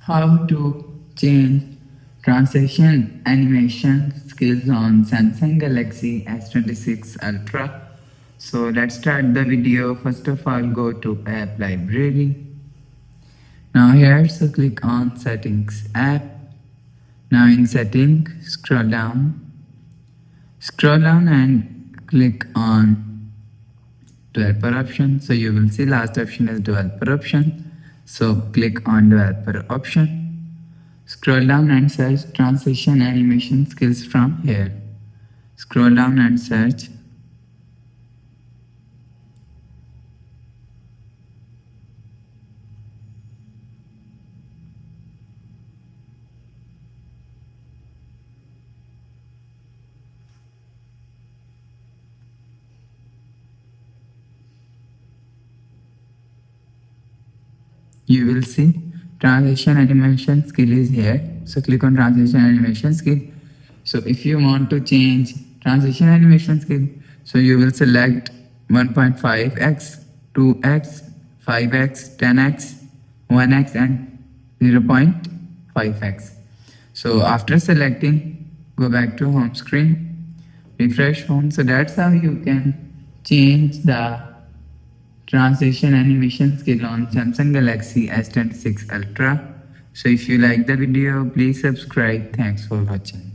How to change transition animation skills on Samsung Galaxy S26 Ultra. So let's start the video. First of all, go to app library. Now here, so click on settings app. Now in setting, scroll down and click on developer option. So you will see last option is developer option. So click on developer option. Scroll down and search transition animation skills from here. Scroll down and search. You will see transition animation skill is here. So click on transition animation skill. So if you want to change transition animation skill, so you will select 1.5x, 2x, 5x, 10x, 1x and 0.5x. So after selecting, go back to home screen, refresh home. So that's how you can change the transition animation skill on Samsung Galaxy S26 Ultra. So if you like the video, please subscribe. Thanks for watching.